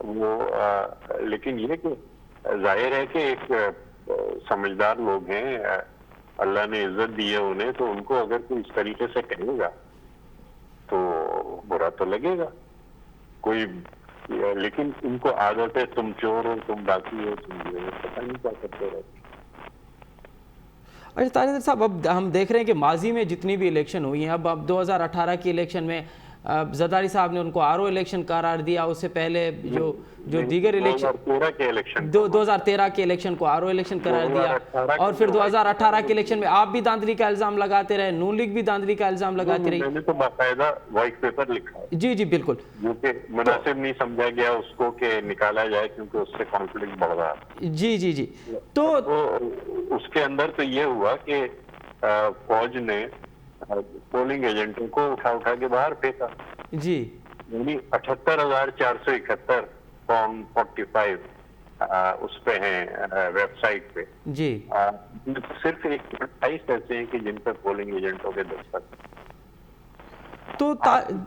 وہ لیکن یہ کہ ظاہر ہے کہ ایک سمجھدار لوگ ہیں، اللہ نے عزت دی ہے انہیں، تو ان کو اگر کوئی اس طریقے سے کہے گا تو برا تو لگے گا کوئی، لیکن ان کو عادت ہے تم چور ہو، تم ڈاکی ہو، تم یہ ہو، پتہ نہیں کیا کرتے رہتے۔ اچھا تاجر صاحب، اب ہم دیکھ رہے ہیں کہ ماضی میں جتنی بھی الیکشن ہوئی ہیں، اب 2018 کی الیکشن میں زرداری صاحب نے ان کو آر او الیکشن قرار دیا، اس سے پہلے جو دیگر الیکشن 2013 کے الیکشن 2013 کے الیکشن کو آر او الیکشن قرار دیا، اور پھر 2018 کے الیکشن میں آپ بھی دھاندلی کا الزام لگاتے رہے، نون لیگ بھی دھاندلی کا الزام لگاتی رہی۔ میں نے تو باقاعدہ وائٹ پیپر لکھا ہے جی جی بالکل، جو کہ مناسب نہیں سمجھا گیا اس کو کہ نکالا جائے، کیونکہ اس سے کانفلکٹ بڑھ رہا ہے۔ جی جی جی، تو اس کے اندر تو یہ ہوا کہ فوج نے پولنگ ایجنٹوں کو اٹھا کے باہر پھینکا، جی یعنی 78,471 فارم 45 اس پہ ہیں ویب سائٹ پہ، جی صرف 28 ایسے ہیں کہ جن پہ پولنگ ایجنٹوں کے دستخط۔ تو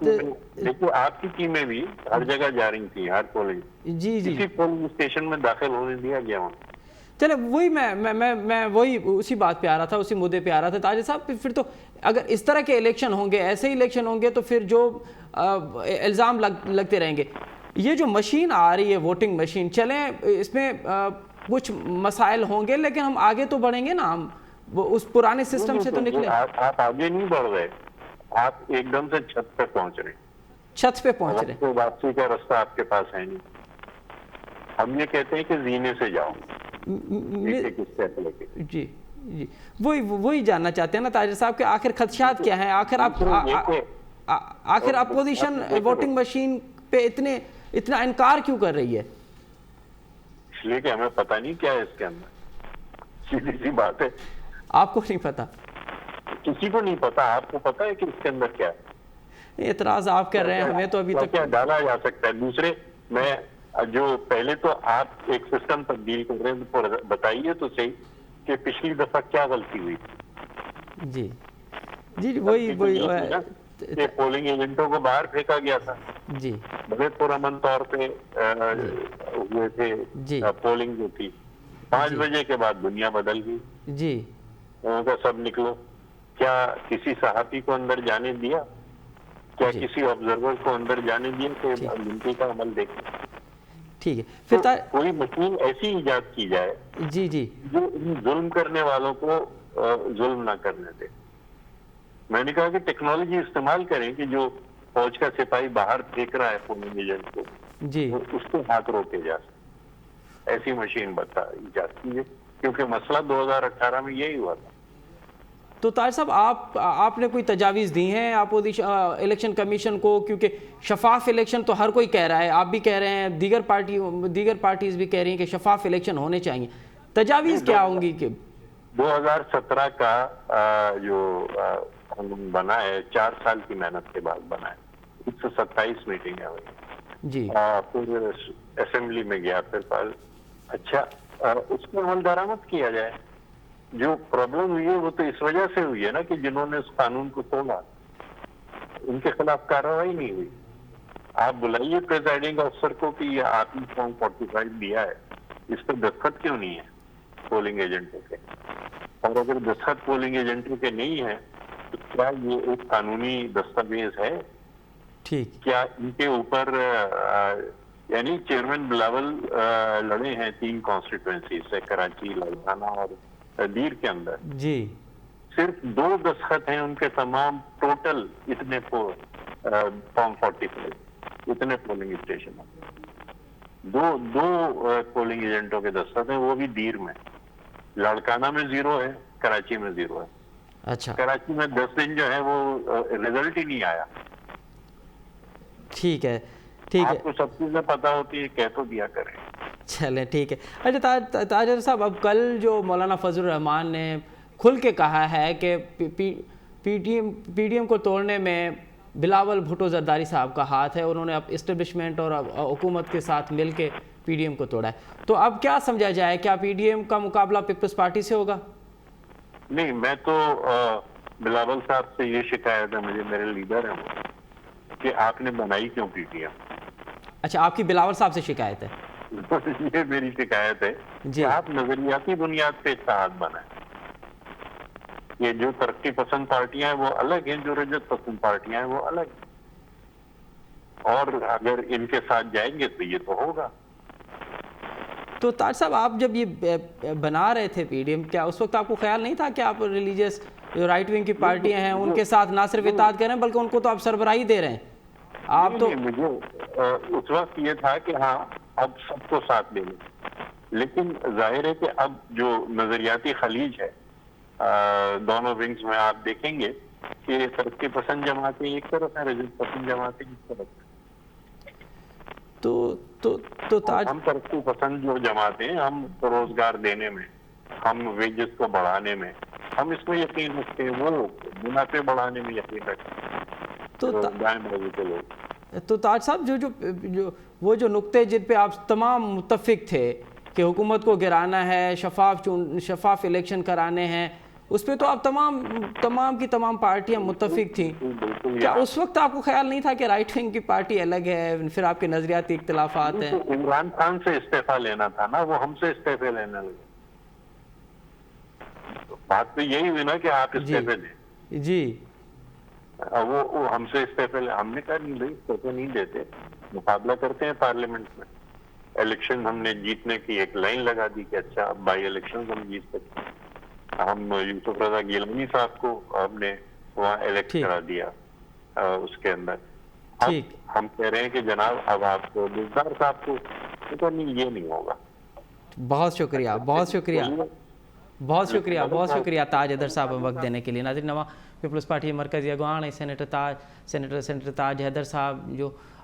دیکھو آپ کی ٹیمیں بھی ہر جگہ جا رہی تھی، ہر پولنگ، جی جی کسی پولنگ اسٹیشن میں داخل ہونے دیا گیا وہاں۔ چلے وہی میں وہی اسی بات پہ آ رہا تھا، اسی مدعے پہ آ رہا تھا تاجر صاحب، پھر تو اگر اس طرح کے الیکشن ہوں گے، ایسے ہی الیکشن ہوں گے، تو پھر جو الزام لگتے رہیں گے، یہ جو مشین آ رہی ہے ووٹنگ مشین، چلیں اس میں کچھ مسائل ہوں گے، لیکن ہم آگے تو بڑھیں گے نا، ہم اس پرانے سسٹم سے تو نکلیں۔ آپ آگے نہیں بڑھ رہے، آپ ایک دم سے چھت پہ پہنچ رہے ہیں، چھت پہ پہنچ رہے ہیں، واپسی کا راستہ آپ کے پاس ہے نہیں۔ ہم یہ کہتے ہیں کہ زینے سے جاؤ، جی جی وہی جاننا چاہتے ہیں نا تاجر صاحب کہ آخر خدشات کیا ہیں، آخر اپوزیشن ووٹنگ مشین پہ اتنا انکار کیوں کر رہی ہے؟ اس لیے کہ ہمیں پتہ نہیں کیا ہے اس کے اندر، سیدھی سی بات ہے۔ آپ کو نہیں پتا؟ کسی کو نہیں پتا، آپ کو پتا ہے کہ اس کے اندر کیا ہے؟ اعتراض آپ کر رہے ہیں، ہمیں تو ابھی تک کیا ڈالا جا سکتا ہے۔ دوسرے میں جو پہلے تو آپ ایک سسٹم تبدیل کر رہے ہیں، تو بتائیے تو صحیح کہ پچھلی دفعہ کیا غلطی ہوئی تھی؟ جی جی وہی کہ پولنگ ایجنٹوں کو باہر پھینکا گیا تھا، جی بڑے پرامن طور پہ ہوئے تھے پولنگ جو تھی، 5 بجے کے بعد دنیا بدل گئی، جی وہاں کا سب نکلو۔ کیا کسی صحافی کو اندر جانے دیا؟ کیا کسی آبزرور کو اندر جانے دیا کہ گنتی کا عمل دیکھیں؟ ٹھیک ہے، پھر کوئی مشین ایسی ایجاد کی جائے جی جی جو ان ظلم کرنے والوں کو ظلم نہ کرنے دے۔ میں نے کہا کہ ٹیکنالوجی استعمال کریں کہ جو فوج کا سپاہی باہر پھینک رہا ہے پولنگ ایجنٹ کو، جی اس کو ہاتھ روکے جا سکے، ایسی مشین ایجاد کیجیے، کیونکہ مسئلہ 2018 میں یہی ہوا تھا۔ تو طاہر صاحب آپ نے کوئی تجاویز دی ہیں اپوزیشن الیکشن کمیشن کو؟ کیونکہ شفاف الیکشن تو ہر کوئی کہہ رہا ہے، آپ بھی کہہ رہے ہیں، دیگر پارٹیز بھی کہہ رہی ہیں کہ شفاف الیکشن ہونے چاہیے، تجاویز کیا ہوں گی؟ کہ 2017 کا جو قانون بنا ہے، 4 سال کی محنت کے بعد بنا ہے، 127 میٹنگیں ہوئی، جی پھر اسمبلی میں گیا، پھر اچھا اس میں عمل درآمد کیا جائے۔ جو پرابلم ہوئی ہے وہ تو اس وجہ سے ہوئی ہے نا کہ جنہوں نے اس قانون کو توڑا ان کے خلاف کارروائی نہیں ہوئی۔ آپ بلائیے پریزائڈنگ افسر کو کہ یہ آپ نے فارم 45 دیا ہے، اس پہ دستخط کیوں نہیں ہے پولنگ ایجنٹوں کے؟ اور اگر دستخط پولنگ ایجنٹوں کے نہیں ہے تو کیا یہ ایک قانونی دستاویز ہے؟ ٹھیک، کیا ان کے اوپر یعنی چیئرمین بلاول لڑے ہیں 3 کانسٹیٹوئنسیز سے، کراچی، لاڑکانہ اور دیر کے اندر، جی صرف 2 دستخط ہیں ان کے تمام ٹوٹل اتنے فارم 45 اتنے پولنگ اسٹیشن ہیں، 2 پولنگ ایجنٹوں کے دستخط ہیں، وہ بھی دیر میں، لاڑکانہ میں 0 ہے، کراچی میں 0 ہے۔ اچھا کراچی میں 10 دن جو ہے وہ ریزلٹ ہی نہیں آیا۔ ٹھیک ہے ٹھیک ہے، آپ کو سب چیزیں پتا ہوتی ہے، کہہ تو دیا کریں۔ چلیں ٹھیک ہے۔ اچھا تاجر صاحب، اب کل جو مولانا فضل الرحمان نے کھل کے کہا ہے کہ پی ڈی ایم کو توڑنے میں بلاول بھٹو زرداری صاحب کا ہاتھ ہے، انہوں نے اب اسٹیبلشمنٹ اور حکومت کے ساتھ مل کے پی ڈی ایم کو توڑا ہے، تو اب کیا سمجھا جائے؟ کیا پی ڈی ایم کا مقابلہ پیپلز پارٹی سے ہوگا؟ نہیں، میں تو بلاول صاحب سے یہ شکایت ہے، میرے لیڈر ہیں وہ، کہ آپ نے بنائی کیوں پی ڈی ایم؟ اچھا، آپ کی بلاول صاحب سے شکایت ہے؟ یہ میری شکایت ہے کہ آپ نظریاتی بنیاد پہ اتحاد بنائیں. یہ جو ترقی پسند پارٹیاں ہیں وہ الگ ہیں، جو رجت پسند پارٹیاں ہیں وہ الگ ہیں، اور اگر ان کے ساتھ جائیں گے تو یہ تو ہوگا. تو تاج صاحب، آپ جب یہ بنا رہے تھے پی ڈی ایم، کیا اس وقت آپ کو خیال نہیں تھا کہ آپ ریلیجیس جو رائٹ ونگ کی پارٹیاں ہیں ان کے ساتھ نہ صرف اتحاد کریں بلکہ ان کو تو آپ سربراہی دے رہے ہیں؟ آپ تو مجھے اس وقت یہ تھا کہ ہاں اب سب کو ساتھ لے لیں، لیکن ظاہر ہے کہ اب جو نظریاتی خلیج ہے دونوں ونگز میں آپ دیکھیں گے کہ ترقی پسند جماعتیں ایک طرف ہیں، رجت پسند جماعتیں ایک طرف ہیں. تو تاج، ہم ترقی پسند جو جماعتیں ہیں، ہم روزگار دینے میں، ہم ویجز کو بڑھانے میں ہم اس میں یقین رکھتے ہیں، وہ منافع بڑھانے میں یقین رکھتے ہیں دائیں بازو کے لوگ. تو تاج صاحب، وہ جو نقطے جن پہ آپ تمام متفق تھے کہ حکومت کو گرانا ہے، شفاف الیکشن کرانے ہیں، اس پہ تو آپ تمام کی تمام پارٹیاں متفق تھیں. کیا اس وقت آپ کو خیال نہیں تھا کہ رائٹ ونگ کی پارٹی الگ ہے، پھر آپ کے نظریاتی اختلافات ہیں؟ عمران خان سے استعفیٰ لینا تھا نا، وہ ہم سے استعفے لینے لگے. بات تو یہی ہوئی نا کہ آپ استعفے لیں. جی، وہ ہم سے استعفے لیں. ہم نے کہا نہیں بھائی، استعفے نہیں دیتے، مقابلہ کرتے ہیں پارلیمنٹ میں. الیکشن ہم نے جیتنے کی ایک لائن لگا دی کہ اچھا اب بائی الیکشن ہم جیت سکتے ہیں. ہم یوسف رضا گیلانی صاحب کو ہم نے وہاں الیکٹ کرا دیا اس کے اندر. اب ہم کہہ رہے ہیں کہ جناب اب آپ کو بزدار صاحب کو، تو نہیں یہ نہیں ہوگا. بہت شکریہ بہت شکریہ بہت شکریہ بہت شکریہ تاج حیدر صاحب وقت دینے کے لیے. ناظرین، نواں پیپلز پارٹی مرکزی اگوان سینیٹر تاج حیدر صاحب جو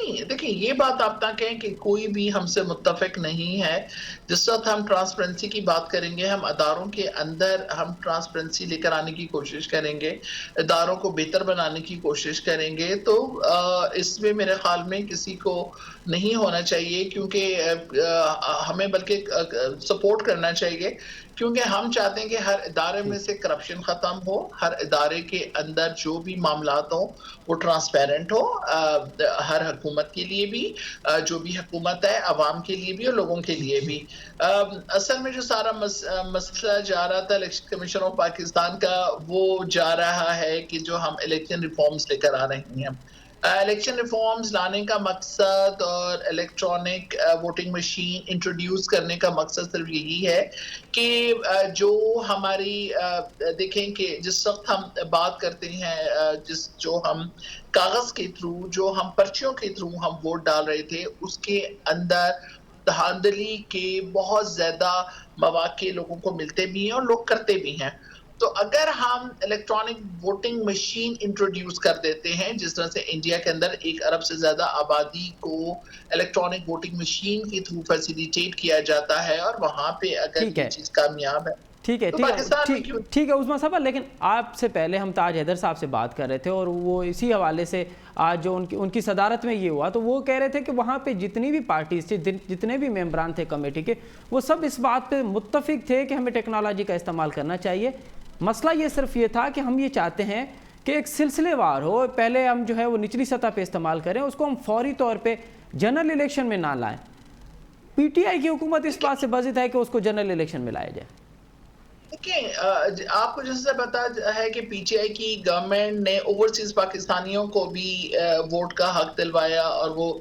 نہیں دیکھیں یہ بات آپ نہ کہیں کہ کوئی بھی ہم سے متفق نہیں ہے. جس وقت ہم ٹرانسپیرنسی کی بات کریں گے, ہم اداروں کے اندر ہم ٹرانسپیرنسی لے کر آنے کی کوشش کریں گے, اداروں کو بہتر بنانے کی کوشش کریں گے, تو اس میں میرے خیال میں کسی کو نہیں ہونا چاہیے, کیونکہ ہمیں بلکہ سپورٹ کرنا چاہیے, کیونکہ ہم چاہتے ہیں کہ ہر ادارے میں سے کرپشن ختم ہو, ہر ادارے کے اندر جو بھی معاملات ہوں وہ ٹرانسپیرنٹ ہو, ہر حکومت کے لیے بھی, جو بھی حکومت ہے عوام کے لیے بھی اور لوگوں کے لیے بھی. اصل میں جو سارا مسئلہ جا رہا تھا الیکشن کمیشن آف پاکستان کا, وہ جا رہا ہے کہ جو ہم الیکشن ریفارمز لے کر آ رہے ہیں. الیکشن ریفارمز لانے کا مقصد اور الیکٹرانک ووٹنگ مشین انٹروڈیوس کرنے کا مقصد صرف یہی ہے کہ جو ہماری دیکھیں کہ جس وقت ہم بات کرتے ہیں, جو ہم کاغذ کے تھرو, جو ہم پرچیوں کے تھرو ہم ووٹ ڈال رہے تھے, اس کے اندر دھاندلی کے بہت زیادہ مواقع لوگوں کو ملتے بھی ہیں اور لوگ کرتے بھی ہیں. تو اگر ہم الیکٹرانک ووٹنگ مشین انٹروڈیوس کر دیتے ہیں, جس طرح سے انڈیا کے اندر 1 ارب سے زیادہ آبادی کو الیکٹرانک ووٹنگ مشین کے تھرو فیسیلیٹیٹ کیا جاتا ہے, اور وہاں پہ اگر یہ چیز کامیاب ہے, ٹھیک ہے عثمان صاحب. لیکن آپ سے پہلے ہم تاج حیدر صاحب سے بات کر رہے تھے, اور وہ اسی حوالے سے آج جو ان کی صدارت میں یہ ہوا, تو وہ کہہ رہے تھے کہ وہاں پہ جتنی بھی پارٹیز تھی, جتنے بھی ممبران تھے کمیٹی کے, وہ سب اس بات پہ متفق تھے کہ ہمیں ٹیکنالوجی کا استعمال کرنا چاہیے. مسئلہ یہ صرف یہ تھا کہ ہم یہ چاہتے ہیں کہ ایک سلسلے وار ہو, پہلے ہم جو ہے وہ نچلی سطح پہ استعمال کریں, اس کو ہم فوری طور پہ جنرل الیکشن میں نہ لائیں. پی ٹی آئی کی حکومت اس بات سے بازد ہے کہ اس کو جنرل الیکشن میں لایا جائے. دیکھیں آپ کو جیسے پتا ہے کہ پی ٹی آئی کی گورنمنٹ نے اوورسیز پاکستانیوں کو بھی ووٹ کا حق دلوایا, اور وہ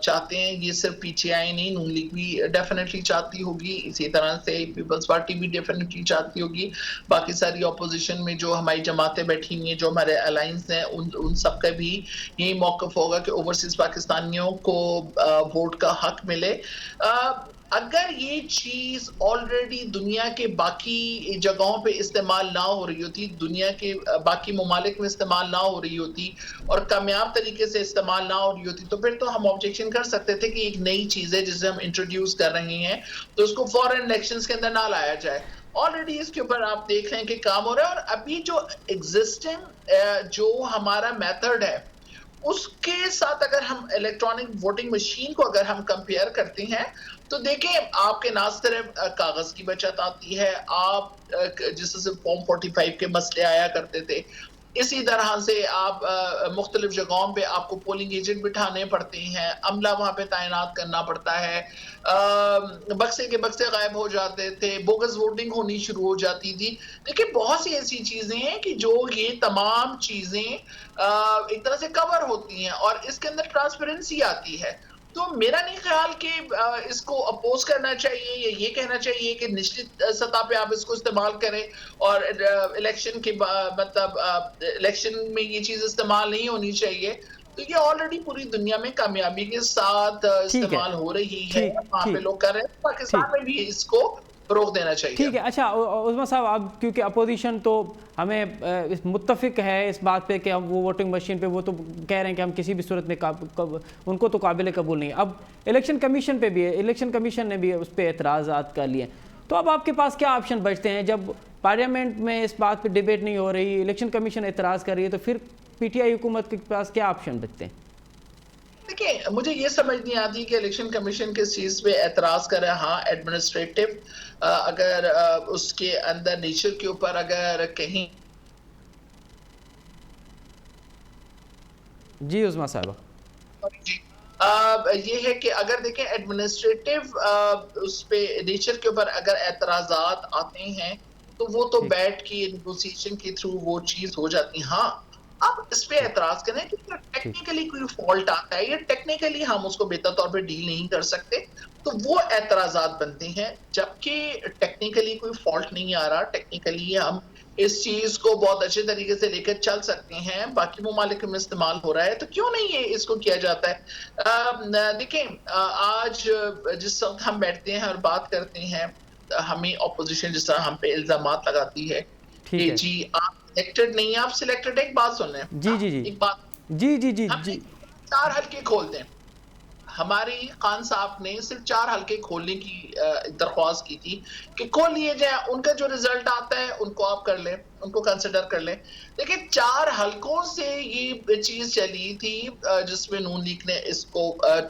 چاہتے ہیں, یہ صرف پی ٹی آئی نہیں, نون لیگ بھی ڈیفینیٹلی چاہتی ہوگی, اسی طرح سے پیپلز پارٹی بھی ڈیفینیٹلی چاہتی ہوگی, باقی ساری اپوزیشن میں جو ہماری جماعتیں بیٹھی ہوئی ہیں, جو ہمارے الائنس ہیں, ان سب کا بھی یہی موقف ہوگا کہ اوورسیز پاکستانیوں کو ووٹ کا حق ملے. اگر یہ چیز آلریڈی دنیا کے باقی جگہوں پہ استعمال نہ ہو رہی ہوتی, دنیا کے باقی ممالک میں استعمال نہ ہو رہی ہوتی, اور کامیاب طریقے سے استعمال نہ ہو رہی ہوتی, تو پھر تو ہم آبجیکشن کر سکتے تھے کہ ایک نئی چیز ہے جسے ہم انٹروڈیوس کر رہے ہیں, تو اس کو فورن الیکشنز کے اندر نہ لایا جائے. آلریڈی اس کے اوپر آپ دیکھ رہے ہیں کہ کام ہو رہا ہے, اور ابھی جو ایگزسٹنگ جو ہمارا میتھڈ ہے, اس کے ساتھ اگر ہم الیکٹرانک ووٹنگ مشین کو اگر ہم کمپیئر کرتے ہیں, تو دیکھیں آپ کے نہ صرف کاغذ کی بچت آتی ہے, آپ جس سے فارم 45 کے مسئلے آیا کرتے تھے, اسی طرح سے آپ مختلف جگہوں پہ آپ کو پولنگ ایجنٹ بٹھانے پڑتے ہیں, عملہ وہاں پہ تعینات کرنا پڑتا ہے, بکسے کے بکسے غائب ہو جاتے تھے, بوگس ووٹنگ ہونی شروع ہو جاتی تھی. دیکھیں بہت سی ایسی چیزیں ہیں کہ جو یہ تمام چیزیں ایک طرح سے کور ہوتی ہیں, اور اس کے اندر ٹرانسپیرنسی آتی ہے. تو میرا نہیں خیال کہ اس کو اپوز کرنا چاہیے, یا یہ کہنا چاہیے کہ نچلی سطح پہ آپ اس کو استعمال کریں, اور الیکشن کے مطلب الیکشن میں یہ چیز استعمال نہیں ہونی چاہیے. تو یہ آلریڈی پوری دنیا میں کامیابی کے ساتھ استعمال ہو رہی ہے, وہاں پہ لوگ کر رہے ہیں, پاکستان میں بھی اس کو فروغ دینا چاہیے. ٹھیک ہے. اچھا عثمان صاحب, اب کیونکہ اپوزیشن تو ہمیں متفق ہے اس بات پہ کہ ہم وہ ووٹنگ مشین پہ وہ تو کہہ رہے ہیں کہ ہم کسی بھی صورت میں ان کو تو قابل قبول نہیں. اب الیکشن کمیشن پہ بھی ہے, الیکشن کمیشن نے بھی اس پہ اعتراضات کر لیے, تو اب آپ کے پاس کیا آپشن بچتے ہیں جب پارلیمنٹ میں اس بات پہ ڈیبیٹ نہیں ہو رہی, الیکشن کمیشن اعتراض کر رہی ہے, تو پھر پی ٹی آئی حکومت کے پاس کیا آپشن بچتے ہیں؟ دیکھیں مجھے یہ سمجھ نہیں آتی کہ الیکشن کمیشن کس چیز پہ اعتراض کرے. ہاں ایڈمنسٹریٹو اگر اس کے اندر نیچر کے اوپر اگر کہیں, جی عثمان صاحبہ, یہ ہے کہ اگر دیکھیں ایڈمنسٹریٹو اس پہ نیچر کے اوپر اگر اعتراضات آتے ہیں, تو وہ تو بیٹھ کے نیگوسیشن کے تھرو وہ چیز ہو جاتی. ہاں آپ اس پہ اعتراض کریں کہ ٹیکنیکلی کوئی فالٹ آتا ہے, یا ٹیکنیکلی ہم اس کو بہتر طور پہ ڈیل نہیں کر سکتے, تو وہ اعتراضات بنتے ہیں. جبکہ ٹیکنیکلی کوئی فالٹ نہیں آ رہا, ٹیکنیکلی ہم اس چیز کو بہت اچھے طریقے سے لے کر چل سکتے ہیں, باقی ممالک میں استعمال ہو رہا ہے, تو کیوں نہیں یہ اس کو کیا جاتا ہے. دیکھیں آج جس وقت ہم بیٹھتے ہیں اور بات کرتے ہیں, ہمیں اپوزیشن جس طرح ہم پہ الزامات لگاتی ہے کہ جی آپ سلیکٹڈ نہیں ہیں, آپ سلیکٹڈ. ایک بات سن لیں, جی جی جی ایک بات, جی جی جی جی 4 حلقے کھول دیں. ہماری خان صاحب نے صرف 4 حلقے کھولنے کی درخواست کی تھی کہ کھول لیے جائیں. ان کا جو رزلٹ آتا ہے ان کو آپ کر لیں, ان کو کنسیڈر کر لیں. لیکن 4 حلقوں سے یہ چیز چلی تھی جس میں نون لیگ نے اس کو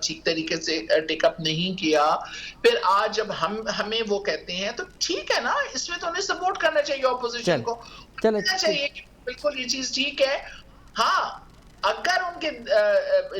ٹھیک طریقے سے ٹیک اپ نہیں کیا. پھر آج جب ہمیں وہ کہتے ہیں تو ٹھیک ہے نا, اس میں تو انہیں سپورٹ کرنا چاہیے اپوزیشن کو, کہنا چاہیے کہ بالکل یہ چیز ٹھیک ہے. ہاں اگر ان کے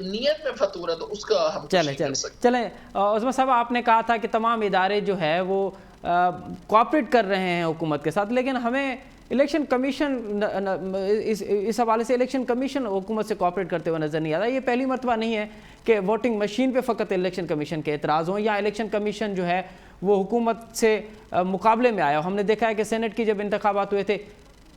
نیت میں فطور ہے تو اس کا ہم چلیں عظمت صاحب, آپ نے کہا تھا کہ تمام ادارے جو ہے وہ کوآپریٹ کر رہے ہیں حکومت کے ساتھ, لیکن ہمیں الیکشن کمیشن اس حوالے سے الیکشن کمیشن حکومت سے کوآپریٹ کرتے ہوئے نظر نہیں آ رہا. یہ پہلی مرتبہ نہیں ہے کہ ووٹنگ مشین پہ فقط الیکشن کمیشن کے اعتراض ہوں, یا الیکشن کمیشن جو ہے وہ حکومت سے مقابلے میں آیا. ہم نے دیکھا ہے کہ سینٹ کی جب انتخابات ہوئے تھے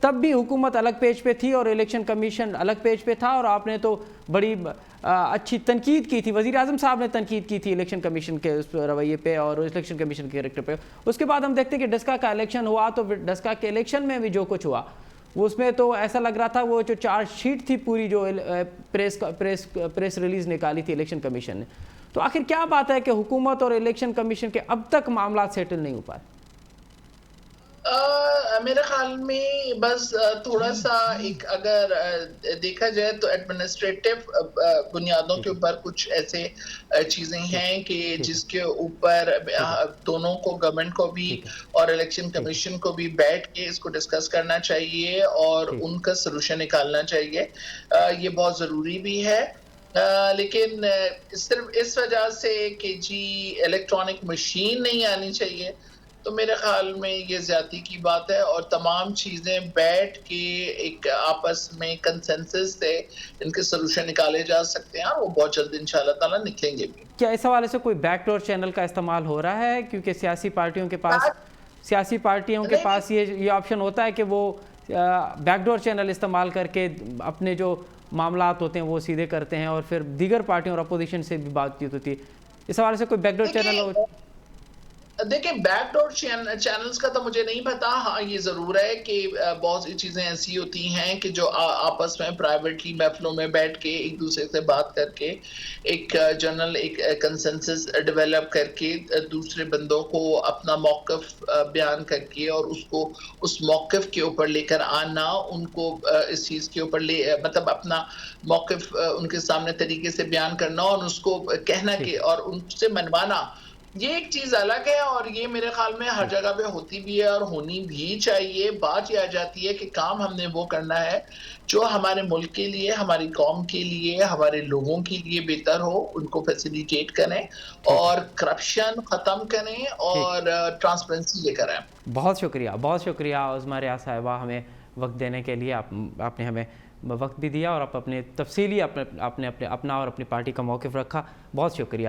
تب بھی حکومت الگ پیج پہ تھی اور الیکشن کمیشن الگ پیج پہ تھا, اور آپ نے تو بڑی اچھی تنقید کی تھی, وزیر اعظم صاحب نے تنقید کی تھی الیکشن کمیشن کے رویے پہ اور الیکشن کمیشن کے کریکٹر پہ. اس کے بعد ہم دیکھتے ہیں کہ ڈسکا کا الیکشن ہوا تو ڈسکا کے الیکشن میں بھی جو کچھ ہوا وہ اس میں تو ایسا لگ رہا تھا, وہ جو چارج شیٹ تھی پوری جو پریس ریلیز نکالی تھی الیکشن کمیشن نے, تو آخر کیا بات ہے کہ حکومت اور الیکشن کمیشن کے اب تک معاملات سیٹل نہیں ہو پائے؟ میرے خیال میں بس تھوڑا سا ایک اگر دیکھا جائے تو ایڈمنسٹریٹو بنیادوں کے اوپر کچھ ایسے چیزیں ہیں کہ جس کے اوپر دونوں کو, گورنمنٹ کو بھی اور الیکشن کمیشن کو بھی بیٹھ کے اس کو ڈسکس کرنا چاہیے اور ان کا سلوشن نکالنا چاہیے. یہ بہت ضروری بھی ہے. لیکن صرف اس وجہ سے کہ جی الیکٹرانک مشین نہیں آنی چاہیے تو میرے خیال میں یہ زیادتی کی بات ہے, اور تمام چیزیں بیٹھ کے ایک آپس میں کنسنسس سے ان کے سلوشن نکالے جا سکتے ہیں, اور وہ بہت جلد انشاءاللہ تعالیٰ نکلیں گے بھی. کیا اس حوالے سے کوئی بیک ڈور چینل کا استعمال ہو رہا ہے؟ کیونکہ سیاسی پارٹیوں کے پاس یہ آپشن ہوتا ہے کہ وہ بیک ڈور چینل استعمال کر کے اپنے جو معاملات ہوتے ہیں وہ سیدھے کرتے ہیں, اور پھر دیگر پارٹیوں اور اپوزیشن سے بھی بات چیت ہوتی ہے. اس حوالے سے کوئی بیک ڈور چینل دیکھیں بیک ڈور چینلز کا تو مجھے نہیں پتا. ہاں یہ ضرور ہے کہ بہت سی چیزیں ایسی ہوتی ہیں کہ جو آپس میں پرائیویٹلی محفلوں میں بیٹھ کے ایک دوسرے سے بات کر کے ایک جنرل ایک کنسنسس ڈیولپ کر کے دوسرے بندوں کو اپنا موقف بیان کر کے اور اس کو اس موقف کے اوپر لے کر آنا, ان کو اس چیز کے اوپر مطلب اپنا موقف ان کے سامنے طریقے سے بیان کرنا اور اس کو کہنا کہ اور ان سے منوانا, یہ ایک چیز الگ ہے. اور یہ میرے خیال میں ہر جگہ پہ ہوتی بھی ہے اور ہونی بھی چاہیے. بات یہ آ جاتی ہے کہ کام ہم نے وہ کرنا ہے جو ہمارے ملک کے لیے, ہماری قوم کے لیے, ہمارے لوگوں کے لیے بہتر ہو, ان کو فیسیلیٹیٹ کریں اور کرپشن ختم کریں اور ٹرانسپیرنسی لے کر آئیں. بہت شکریہ عظمیٰ ریاض صاحبہ, ہمیں وقت دینے کے لیے. آپ نے ہمیں وقت بھی دیا اور آپ اپنے تفصیلی اپنا اور اپنی پارٹی کا موقف رکھا. بہت شکریہ.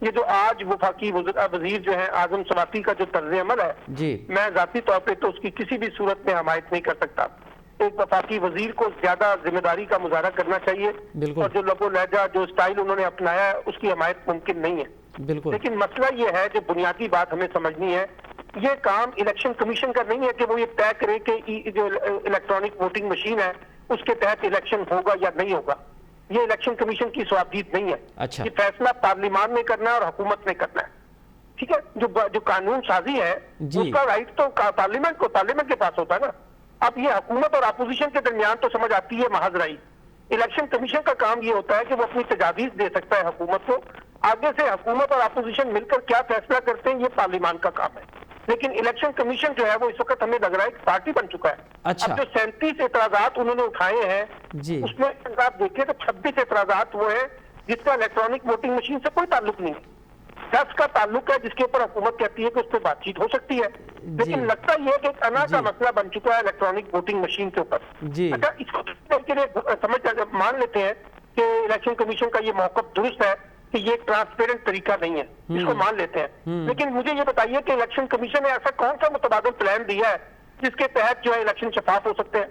یہ جو آج وفاقی وزیر جو ہے اعظم سواتی کا جو طرز عمل ہے جی میں ذاتی طور پہ تو اس کی کسی بھی صورت میں حمایت نہیں کر سکتا. ایک وفاقی وزیر کو زیادہ ذمہ داری کا مظاہرہ کرنا چاہیے بالکل اور جو لب و لہجہ جو اسٹائل انہوں نے اپنایا ہے اس کی حمایت ممکن نہیں ہے. بالکل لیکن مسئلہ یہ ہے جو بنیادی بات ہمیں سمجھنی ہے یہ کام الیکشن کمیشن کا نہیں ہے کہ وہ یہ طے کرے کہ جو الیکٹرانک ووٹنگ مشین ہے اس کے تحت الیکشن ہوگا یا نہیں ہوگا. یہ الیکشن کمیشن کی صوابدید نہیں ہے. اچھا یہ فیصلہ پارلیمان نے کرنا ہے اور حکومت نے کرنا ہے. ٹھیک ہے جو قانون سازی ہے جی اس کا رائٹ تو پارلیمنٹ کے پاس ہوتا ہے نا. اب یہ حکومت اور اپوزیشن کے درمیان تو سمجھ آتی ہے محض رائی. الیکشن کمیشن کا کام یہ ہوتا ہے کہ وہ اپنی تجاویز دے سکتا ہے حکومت کو. آگے سے حکومت اور اپوزیشن مل کر کیا فیصلہ کرتے ہیں یہ پارلیمان کا کام ہے. لیکن الیکشن کمیشن جو ہے وہ اس وقت ہمیں لگ رہا ہے ایک پارٹی بن چکا ہے. اچھا اب جو 37 اعتراضات انہوں نے اٹھائے ہیں جی اس میں اگر آپ دیکھیں تو 26 اعتراضات وہ ہیں جس کا الیکٹرانک ووٹنگ مشین سے کوئی تعلق نہیں ہے. 10 کا تعلق ہے جس کے اوپر حکومت کہتی ہے کہ اس پہ بات چیت ہو سکتی ہے. لیکن لگتا یہ ہے کہ ایک انا کا مسئلہ بن چکا ہے الیکٹرانک ووٹنگ مشین کے اوپر. جی اچھا اس کو کے لیے مان لیتے ہیں کہ الیکشن کمیشن کا یہ موقف درست ہے کہ یہ ایک ٹرانسپیرنٹ طریقہ نہیں ہے, اس کو مان لیتے ہیں. لیکن مجھے یہ بتائیے کہ الیکشن کمیشن نے ایسا کون سا متبادل پلان دیا ہے جس کے تحت جو ہے الیکشن شفاف ہو سکتے ہیں.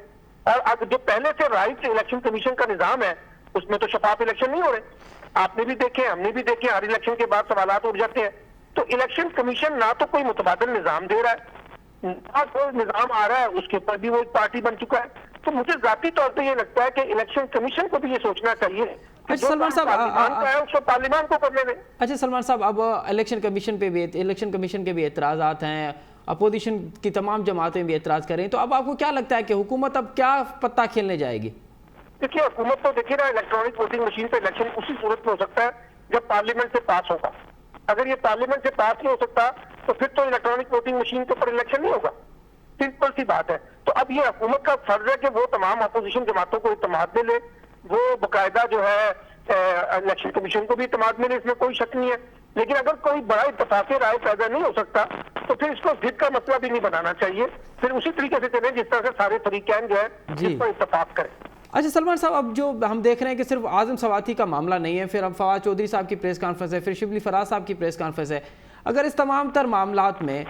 اور جو پہلے سے رائٹ الیکشن کمیشن کا نظام ہے اس میں تو شفاف الیکشن نہیں ہو رہے. آپ نے بھی دیکھے, ہم نے بھی دیکھے, ہر الیکشن کے بعد سوالات اٹھ جاتے ہیں. تو الیکشن کمیشن نہ تو کوئی متبادل نظام دے رہا ہے نہ کوئی نظام آ رہا ہے, اس کے اوپر بھی وہ ایک پارٹی بن چکا ہے. تو مجھے ذاتی طور پہ یہ لگتا ہے کہ الیکشن کمیشن کو بھی یہ سوچنا چاہیے کہ جو سلمان صاحب پارلیمان کا ہے اس کو پارلیمان کو کرنے دیں. اچھا سلمان صاحب, اب الیکشن کمیشن کے بھی اعتراضات ہیں, اپوزیشن کی تمام جماعتیں بھی اعتراض کر رہی ہیں, تو اب آپ کو کیا لگتا ہے کہ حکومت اب کیا پتہ کھیلنے جائے گی؟ دیکھیے حکومت تو دیکھیے نا الیکٹرانک ووٹنگ مشین پہ الیکشن اسی صورت میں ہو سکتا ہے جب پارلیمنٹ سے پاس ہوگا. اگر یہ پارلیمنٹ سے پاس نہیں ہو سکتا تو پھر تو الیکٹرانک ووٹنگ مشین کے اوپر الیکشن نہیں ہوگا. سمپل سی بات ہے. تو اب یہ حکومت کا فرض ہے کہ وہ تمام اپوزیشن جماعتوں کو اعتماد میں لے, وہ باقاعدہ جو ہے الیکشن کمیشن کو بھی اعتماد میں لے, اس میں کوئی شک نہیں ہے. لیکن اگر کوئی بڑا اتفاق رائے پیدا نہیں ہو سکتا تو پھر اس کو ضد کا مسئلہ بھی نہیں بنانا چاہیے. پھر اسی طریقے سے چلیں جس طرح سے سارے فریقین جو ہے جس پر اتفاق کریں. اچھا سلمان صاحب, اب جو ہم دیکھ رہے ہیں کہ صرف اعظم سواتی کا معاملہ نہیں ہے, پھر اب فواد چودھری صاحب کی پریس کانفرنس ہے, پھر شبلی فراز صاحب کی پریس کانفرنس ہے. اگر اس تمام تر معاملات میں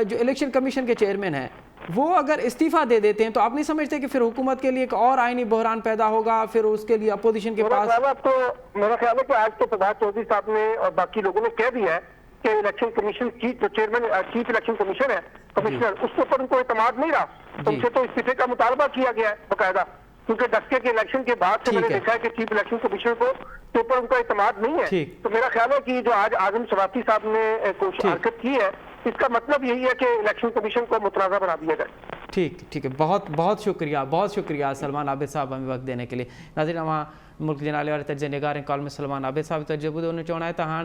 جو الیکشن کمیشن کے چیئرمین ہیں وہ اگر استعفیٰ دے دیتے ہیں تو آپ نہیں سمجھتے کہ پھر حکومت کے لیے ایک اور آئینی بحران پیدا ہوگا, پھر اس کے لیے اپوزیشن کے پاس؟ میرا خیال ہے کہ آج تو فواد چودھری صاحب نے اور باقی لوگوں نے کہہ دیا ہے کہ الیکشن کمیشن کی جو چیئرمین چیف الیکشن کمیشن ہے کمشنر, اس کے اوپر ان کو اعتماد نہیں رہا. ان سے تو استعفے کا مطالبہ کیا گیا ہے باقاعدہ, کیونکہ دسکے کے الیکشن کے بعد سے میں نے دیکھا ہے کہ چیف الیکشن کمیشنر کو کے اوپر ان کا اعتماد نہیں ہے. تو میرا خیال ہے کہ جو آج اعظم سواتی صاحب نے حرکت کی ہے اس کا مطلب یہی ہے کہ الیکشن کمیشن کو متنازع بنا دیا جائے. ٹھیک ہے, بہت شکریہ سلمان عابد صاحب ہمیں وقت دینے کے لیے. ناظرین, وہاں ملک جے نالے والے تجزیہ نگار کال میں سلمان عابد صاحب تجربہ انہوں نے چونا ہے تو ہاں